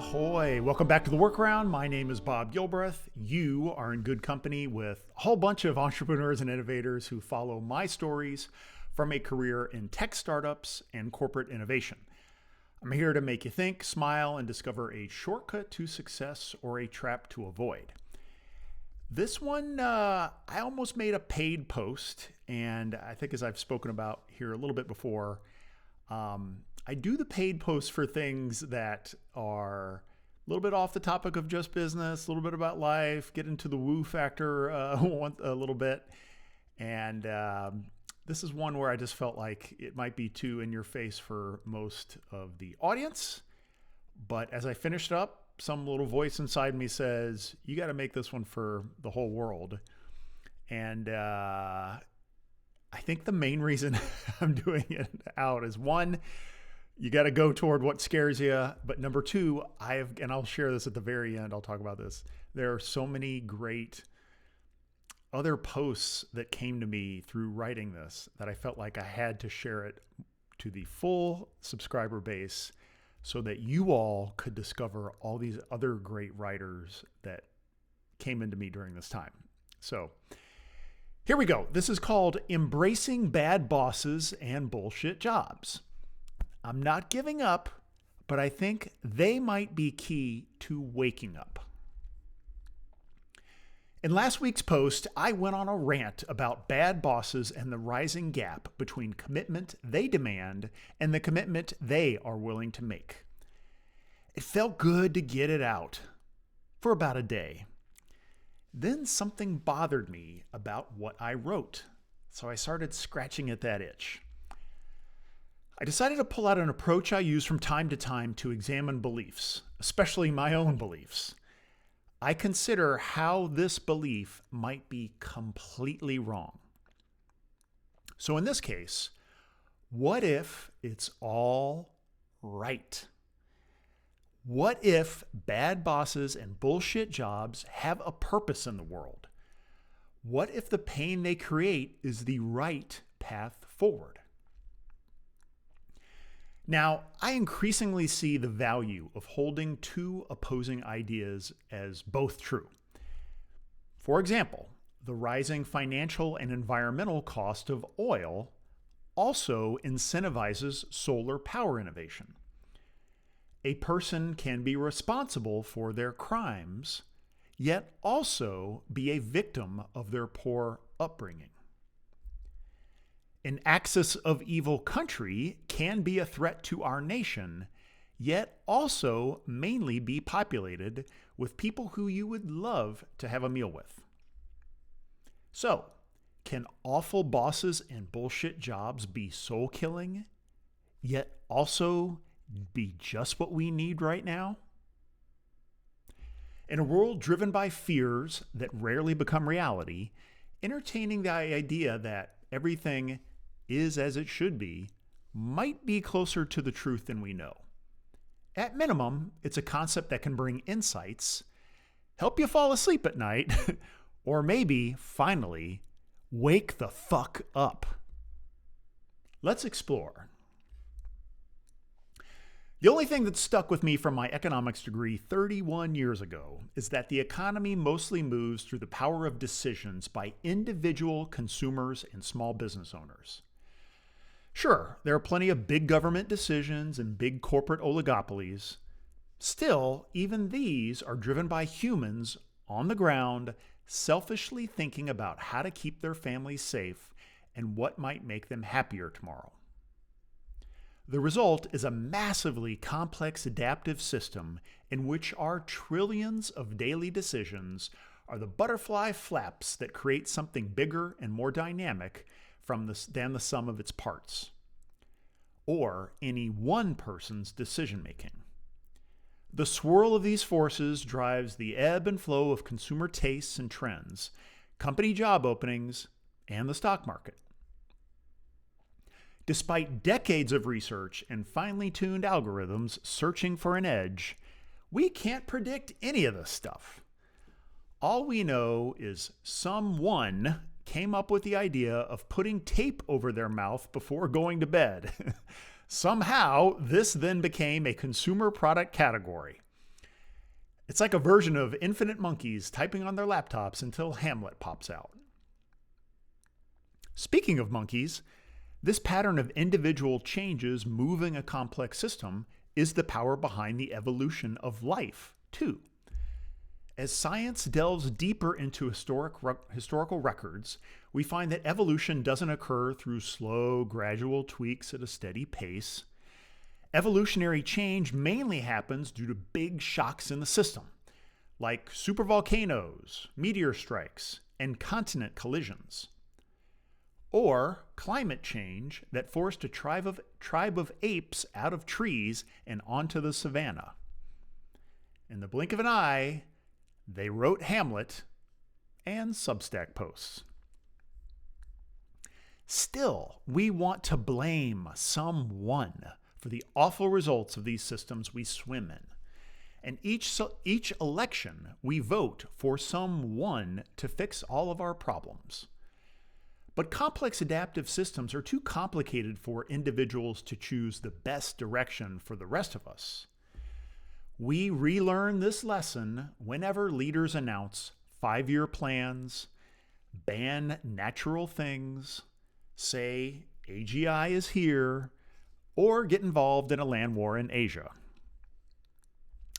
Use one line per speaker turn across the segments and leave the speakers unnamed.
Ahoy! Welcome back to the Workaround. My name is Bob Gilbreth. You are in good company with a whole bunch of entrepreneurs and innovators who follow my stories from a career in tech startups and corporate innovation. I'm here to make you think, smile, and discover a shortcut to success or a trap to avoid. This one, I almost made a paid post, and I think as I've spoken about here a little bit before, I do the paid posts for things that are a little bit off the topic of just business, a little bit about life, get into the woo factor a little bit. And this is one where I just felt like it might be too in your face for most of the audience. But as I finished up, some little voice inside me says, you got to make this one for the whole world. And I think the main reason I'm doing it out is one, you got to go toward what scares you. But number two, and I'll share this at the very end, I'll talk about this. There are so many great other posts that came to me through writing this that I felt like I had to share it to the full subscriber base so that you all could discover all these other great writers that came into me during this time. So here we go. This is called Embracing Bad Bosses and Bullshit Jobs. I'm not giving up, but I think they might be key to waking up. In last week's post, I went on a rant about bad bosses and the rising gap between commitment they demand and the commitment they are willing to make. It felt good to get it out for about a day. Then something bothered me about what I wrote, so I started scratching at that itch. I decided to pull out an approach I use from time to time to examine beliefs, especially my own beliefs. I consider how this belief might be completely wrong. So in this case, what if it's all right? What if bad bosses and bullshit jobs have a purpose in the world? What if the pain they create is the right path forward? Now, I increasingly see the value of holding two opposing ideas as both true. For example, the rising financial and environmental cost of oil also incentivizes solar power innovation. A person can be responsible for their crimes, yet also be a victim of their poor upbringing. An axis of evil country can be a threat to our nation, yet also mainly be populated with people who you would love to have a meal with. So, can awful bosses and bullshit jobs be soul-killing, yet also be just what we need right now? In a world driven by fears that rarely become reality, entertaining the idea that everything is as it should be might be closer to the truth than we know. At minimum, it's a concept that can bring insights, help you fall asleep at night, or maybe, finally, wake the fuck up. Let's explore. The only thing that stuck with me from my economics degree 31 years ago is that the economy mostly moves through the power of decisions by individual consumers and small business owners. Sure, there are plenty of big government decisions and big corporate oligopolies. Still, even these are driven by humans on the ground, selfishly thinking about how to keep their families safe and what might make them happier tomorrow. The result is a massively complex adaptive system in which our trillions of daily decisions are the butterfly flaps that create something bigger and more dynamic than the sum of its parts, or any one person's decision-making. The swirl of these forces drives the ebb and flow of consumer tastes and trends, company job openings, and the stock market. Despite decades of research and finely tuned algorithms searching for an edge, we can't predict any of this stuff. All we know is someone came up with the idea of putting tape over their mouth before going to bed. Somehow, this then became a consumer product category. It's like a version of infinite monkeys typing on their laptops until Hamlet pops out. Speaking of monkeys, this pattern of individual changes moving a complex system is the power behind the evolution of life, too. As science delves deeper into historical records, we find that evolution doesn't occur through slow, gradual tweaks at a steady pace. Evolutionary change mainly happens due to big shocks in the system, like supervolcanoes, meteor strikes, and continent collisions. Or climate change that forced a tribe of apes out of trees and onto the savanna. In the blink of an eye, they wrote Hamlet and Substack posts. Still, we want to blame someone for the awful results of these systems we swim in. And each election, we vote for someone to fix all of our problems. But complex adaptive systems are too complicated for individuals to choose the best direction for the rest of us. We relearn this lesson whenever leaders announce 5-year plans, ban natural things, say AGI is here, or get involved in a land war in Asia.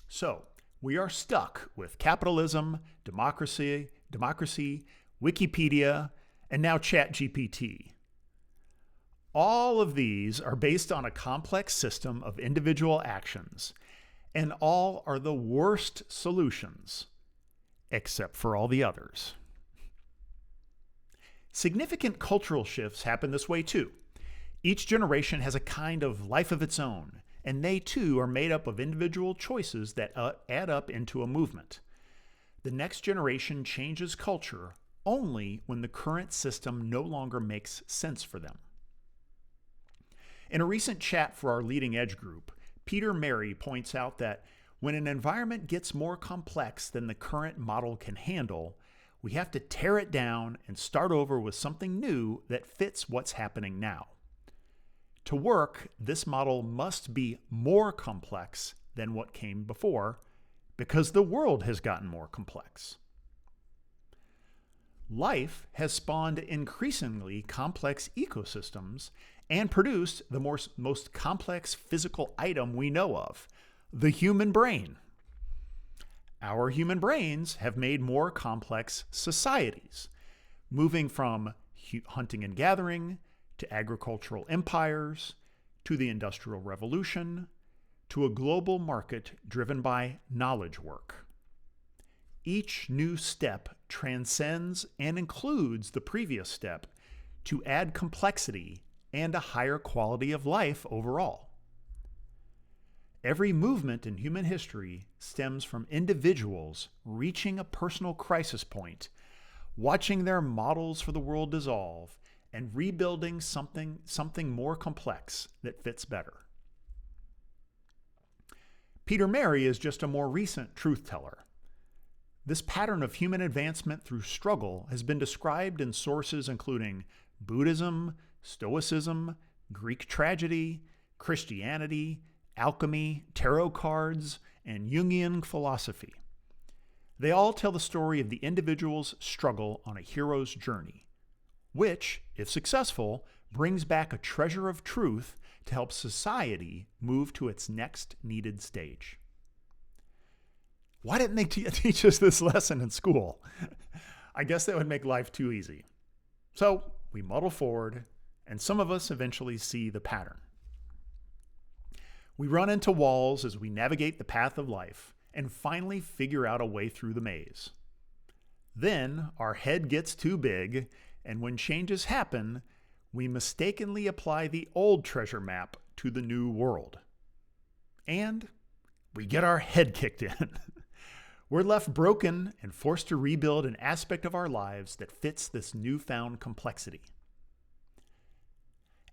So, we are stuck with capitalism, democracy, Wikipedia, and now ChatGPT. All of these are based on a complex system of individual actions, and all are the worst solutions, except for all the others. Significant cultural shifts happen this way too. Each generation has a kind of life of its own, and they too are made up of individual choices that add up into a movement. The next generation changes culture only when the current system no longer makes sense for them. In a recent chat for our Leading Edge group, Peter Mary points out that when an environment gets more complex than the current model can handle, we have to tear it down and start over with something new that fits what's happening now. To work, this model must be more complex than what came before, because the world has gotten more complex. Life has spawned increasingly complex ecosystems and produced the most complex physical item we know of, the human brain. Our human brains have made more complex societies, moving from hunting and gathering to agricultural empires, to the Industrial Revolution, to a global market driven by knowledge work. Each new step transcends and includes the previous step to add complexity and a higher quality of life overall. Every movement in human history stems from individuals reaching a personal crisis point, watching their models for the world dissolve, and rebuilding something more complex that fits better. Peter Mary is just a more recent truth teller. This pattern of human advancement through struggle has been described in sources including Buddhism, Stoicism, Greek tragedy, Christianity, alchemy, tarot cards, and Jungian philosophy. They all tell the story of the individual's struggle on a hero's journey, which, if successful, brings back a treasure of truth to help society move to its next needed stage. Why didn't they teach us this lesson in school? I guess that would make life too easy. So we muddle forward, and some of us eventually see the pattern. We run into walls as we navigate the path of life and finally figure out a way through the maze. Then our head gets too big, and when changes happen, we mistakenly apply the old treasure map to the new world. And we get our head kicked in. We're left broken and forced to rebuild an aspect of our lives that fits this newfound complexity.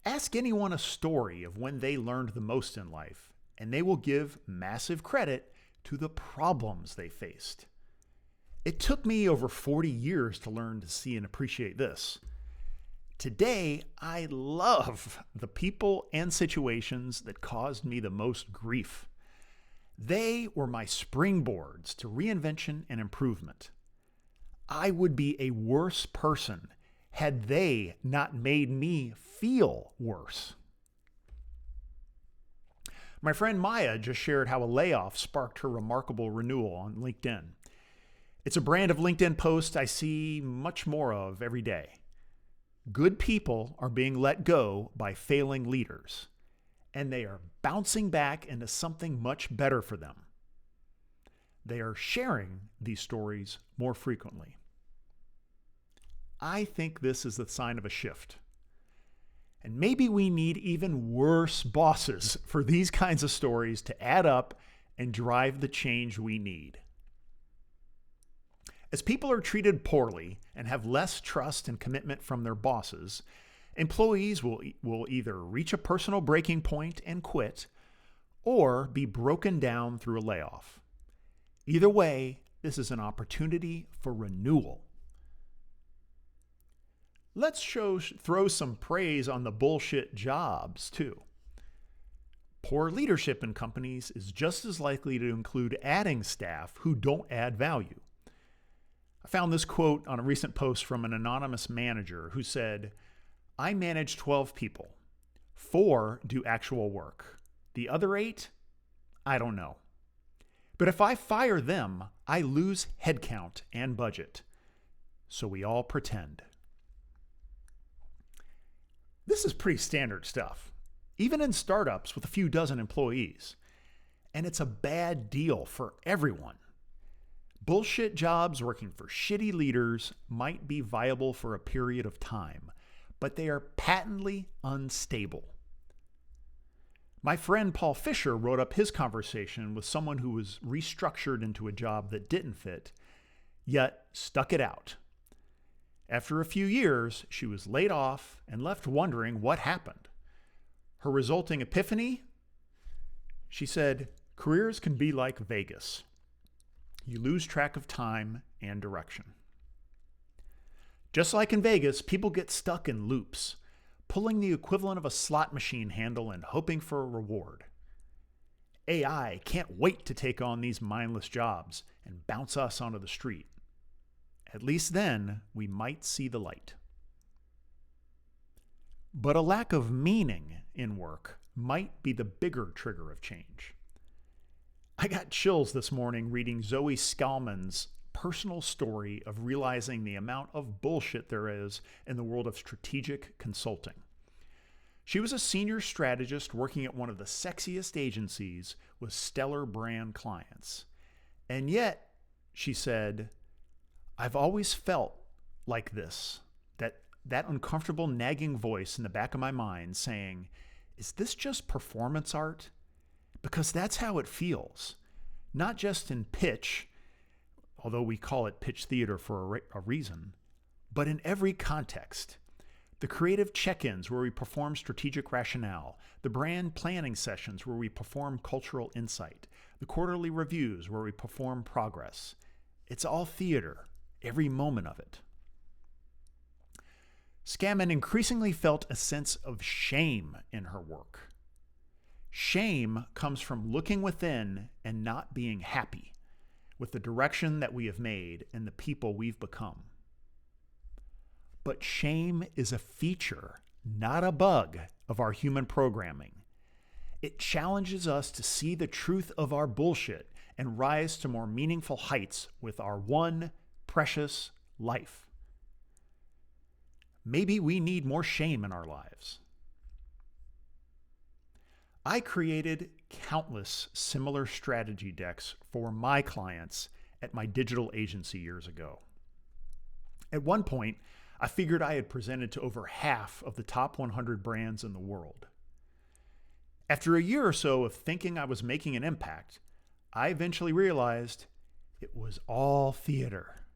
Ask anyone a story of when they learned the most in life, and they will give massive credit to the problems they faced. It took me over 40 years to learn to see and appreciate this. Today, I love the people and situations that caused me the most grief. They were my springboards to reinvention and improvement. I would be a worse person had they not made me feel worse. My friend Maya just shared how a layoff sparked her remarkable renewal on LinkedIn. It's a brand of LinkedIn post I see much more of every day. Good people are being let go by failing leaders, and they are bouncing back into something much better for them. They are sharing these stories more frequently. I think this is the sign of a shift. And maybe we need even worse bosses for these kinds of stories to add up and drive the change we need. As people are treated poorly and have less trust and commitment from their bosses, employees will either reach a personal breaking point and quit, or be broken down through a layoff. Either way, this is an opportunity for renewal. Let's throw some praise on the bullshit jobs, too. Poor leadership in companies is just as likely to include adding staff who don't add value. I found this quote on a recent post from an anonymous manager who said, "I manage 12 people. 4 do actual work. The other 8, I don't know. But if I fire them, I lose headcount and budget. So we all pretend." This is pretty standard stuff, even in startups with a few dozen employees. And it's a bad deal for everyone. Bullshit jobs working for shitty leaders might be viable for a period of time, but they are patently unstable. My friend Paul Fisher wrote up his conversation with someone who was restructured into a job that didn't fit, yet stuck it out. After a few years, she was laid off and left wondering what happened. Her resulting epiphany? She said, "Careers can be like Vegas. You lose track of time and direction." Just like in Vegas, people get stuck in loops, pulling the equivalent of a slot machine handle and hoping for a reward. AI can't wait to take on these mindless jobs and bounce us onto the street. At least then, we might see the light. But a lack of meaning in work might be the bigger trigger of change. I got chills this morning reading Zoe Skallman's personal story of realizing the amount of bullshit there is in the world of strategic consulting. She was a senior strategist working at one of the sexiest agencies with stellar brand clients. And yet, she said, "I've always felt like this, that uncomfortable nagging voice in the back of my mind saying, is this just performance art? Because that's how it feels. Not just in pitch, although we call it pitch theater for a reason, but in every context. The creative check-ins where we perform strategic rationale, the brand planning sessions where we perform cultural insight, the quarterly reviews where we perform progress. It's all theater, every moment of it." Scammon increasingly felt a sense of shame in her work. Shame comes from looking within and not being happy with the direction that we have made and the people we've become. But shame is a feature, not a bug, of our human programming. It challenges us to see the truth of our bullshit and rise to more meaningful heights with our one precious life. Maybe we need more shame in our lives. I created countless similar strategy decks for my clients at my digital agency years ago. At one point, I figured I had presented to over half of the top 100 brands in the world. After a year or so of thinking I was making an impact, I eventually realized it was all theater.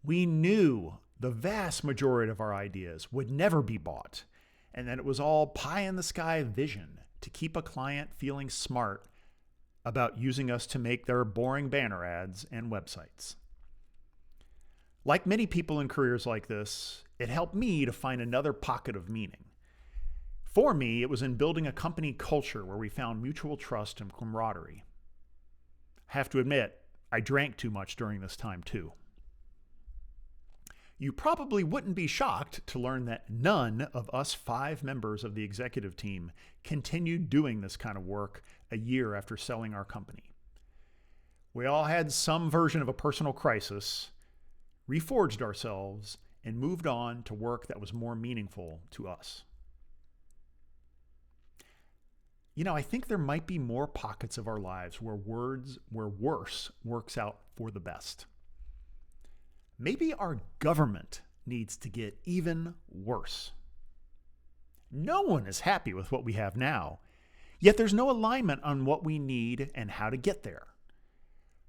We knew the vast majority of our ideas would never be bought, and that it was all pie-in-the-sky vision to keep a client feeling smart about using us to make their boring banner ads and websites. Like many people in careers like this, it helped me to find another pocket of meaning. For me, it was in building a company culture where we found mutual trust and camaraderie. have to admit, I drank too much during this time too. You probably wouldn't be shocked to learn that none of us 5 members of the executive team continued doing this kind of work a year after selling our company. We all had some version of a personal crisis, reforged ourselves, and moved on to work that was more meaningful to us. I think there might be more pockets of our lives where worse works out for the best. Maybe our government needs to get even worse. No one is happy with what we have now, yet there's no alignment on what we need and how to get there.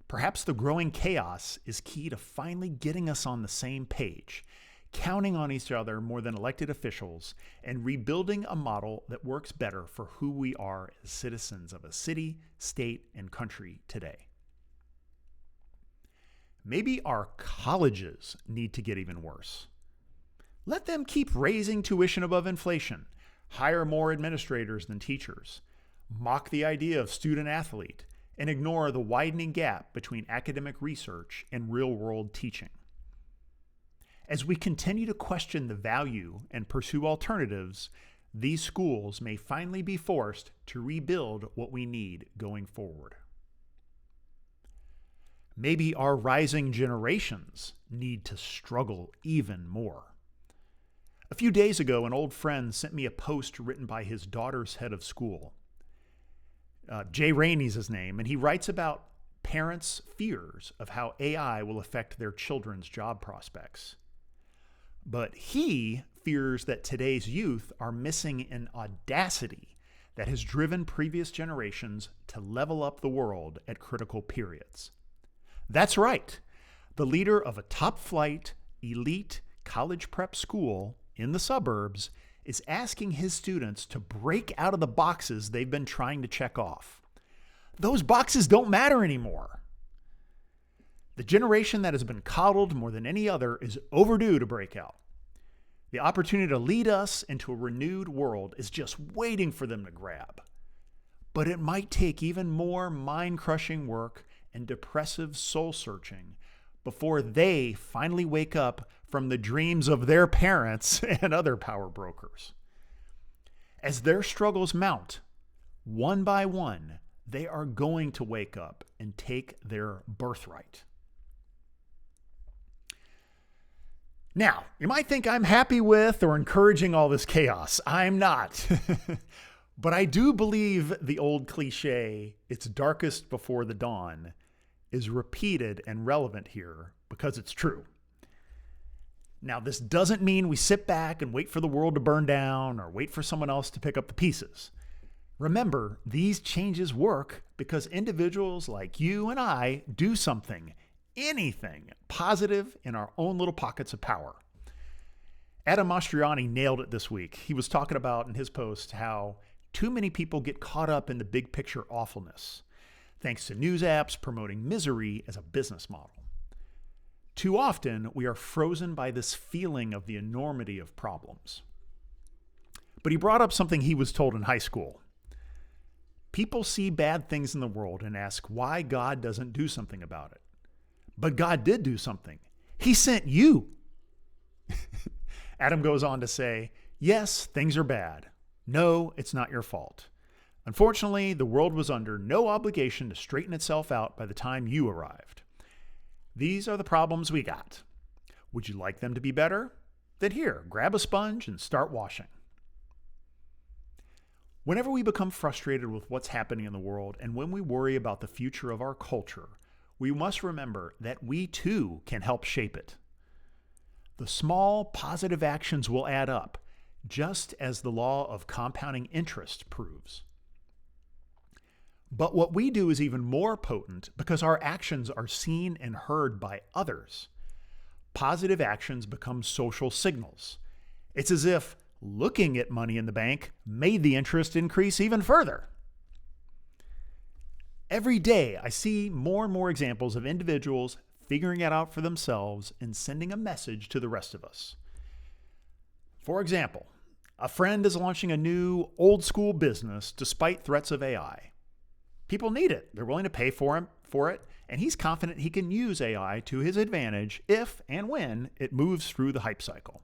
Perhaps the growing chaos is key to finally getting us on the same page, counting on each other more than elected officials, and rebuilding a model that works better for who we are as citizens of a city, state, and country today. Maybe our colleges need to get even worse. Let them keep raising tuition above inflation, hire more administrators than teachers, mock the idea of student athlete, and ignore the widening gap between academic research and real-world teaching. As we continue to question the value and pursue alternatives, these schools may finally be forced to rebuild what we need going forward. Maybe our rising generations need to struggle even more. A few days ago, an old friend sent me a post written by his daughter's head of school. Jay Rainey's his name, and he writes about parents' fears of how AI will affect their children's job prospects. But he fears that today's youth are missing an audacity that has driven previous generations to level up the world at critical periods. That's right. The leader of a top-flight, elite college prep school in the suburbs is asking his students to break out of the boxes they've been trying to check off. Those boxes don't matter anymore. The generation that has been coddled more than any other is overdue to break out. The opportunity to lead us into a renewed world is just waiting for them to grab. But it might take even more mind-crushing work and depressive soul-searching before they finally wake up from the dreams of their parents and other power brokers. As their struggles mount, one by one, they are going to wake up and take their birthright. Now, you might think I'm happy with or encouraging all this chaos. I'm not. But I do believe the old cliche, "It's darkest before the dawn," is repeated and relevant here because it's true. Now, this doesn't mean we sit back and wait for the world to burn down or wait for someone else to pick up the pieces. Remember, these changes work because individuals like you and I do something, anything positive in our own little pockets of power. Adam Mastriani nailed it this week. He was talking about in his post how too many people get caught up in the big picture awfulness, thanks to news apps promoting misery as a business model. Too often, we are frozen by this feeling of the enormity of problems. But he brought up something he was told in high school. People see bad things in the world and ask why God doesn't do something about it. But God did do something. He sent you. Adam goes on to say, yes, things are bad. No, it's not your fault. Unfortunately, the world was under no obligation to straighten itself out by the time you arrived. These are the problems we got. Would you like them to be better? Then here, grab a sponge and start washing. Whenever we become frustrated with what's happening in the world and when we worry about the future of our culture, we must remember that we too can help shape it. The small positive actions will add up, just as the law of compounding interest proves. But what we do is even more potent because our actions are seen and heard by others. Positive actions become social signals. It's as if looking at money in the bank made the interest increase even further. Every day, I see more and more examples of individuals figuring it out for themselves and sending a message to the rest of us. For example, a friend is launching a new old-school business despite threats of AI. People need it. They're willing to pay for it, and he's confident he can use AI to his advantage if and when it moves through the hype cycle.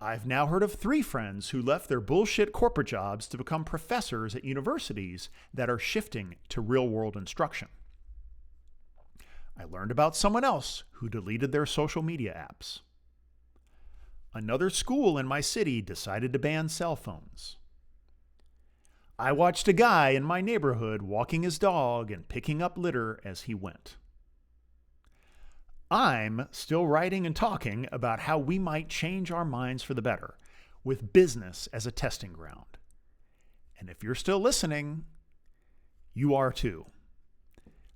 I've now heard of 3 friends who left their bullshit corporate jobs to become professors at universities that are shifting to real-world instruction. I learned about someone else who deleted their social media apps. Another school in my city decided to ban cell phones. I watched a guy in my neighborhood walking his dog and picking up litter as he went. I'm still writing and talking about how we might change our minds for the better, with business as a testing ground. And if you're still listening, you are too.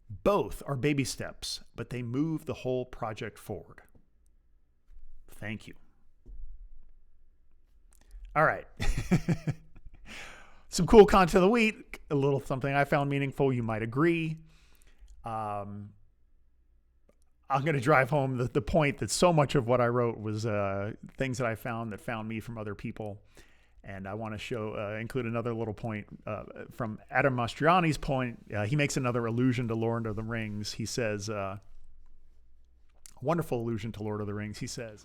Both are baby steps, but they move the whole project forward. Thank you. All right. Some cool content of the week, a little something I found meaningful. You might agree. I'm going to drive home the point that so much of what I wrote was things that I found that found me from other people. And I want to include another little point from Adam Mastriani's point. He makes another allusion to Lord of the Rings. He says, wonderful allusion to Lord of the Rings. He says,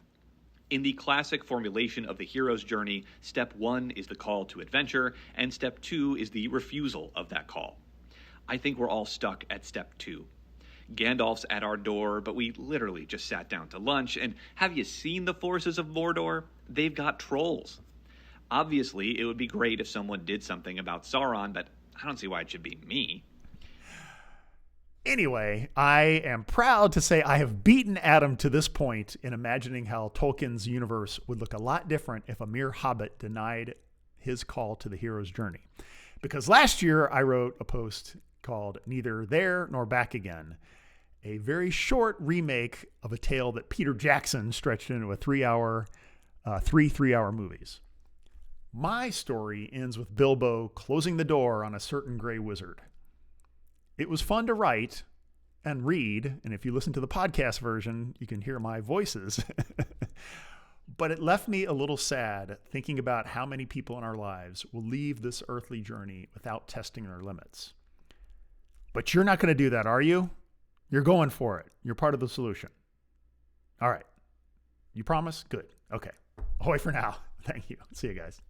in the classic formulation of the hero's journey, step 1 is the call to adventure, and step 2 is the refusal of that call. I think we're all stuck at step 2. Gandalf's at our door, but we literally just sat down to lunch, and have you seen the forces of Mordor? They've got trolls. Obviously, it would be great if someone did something about Sauron, but I don't see why it should be me.
Anyway, I am proud to say I have beaten Adam to this point in imagining how Tolkien's universe would look a lot different if a mere hobbit denied his call to the hero's journey. Because last year I wrote a post called Neither There Nor Back Again, a very short remake of a tale that Peter Jackson stretched into a 3-hour movies. My story ends with Bilbo closing the door on a certain gray wizard. It was fun to write and read, and if you listen to the podcast version, you can hear my voices. But it left me a little sad thinking about how many people in our lives will leave this earthly journey without testing their limits. But you're not going to do that, are you? You're going for it. You're part of the solution. All right. You promise? Good. Okay. Ahoy for now. Thank you. See you guys.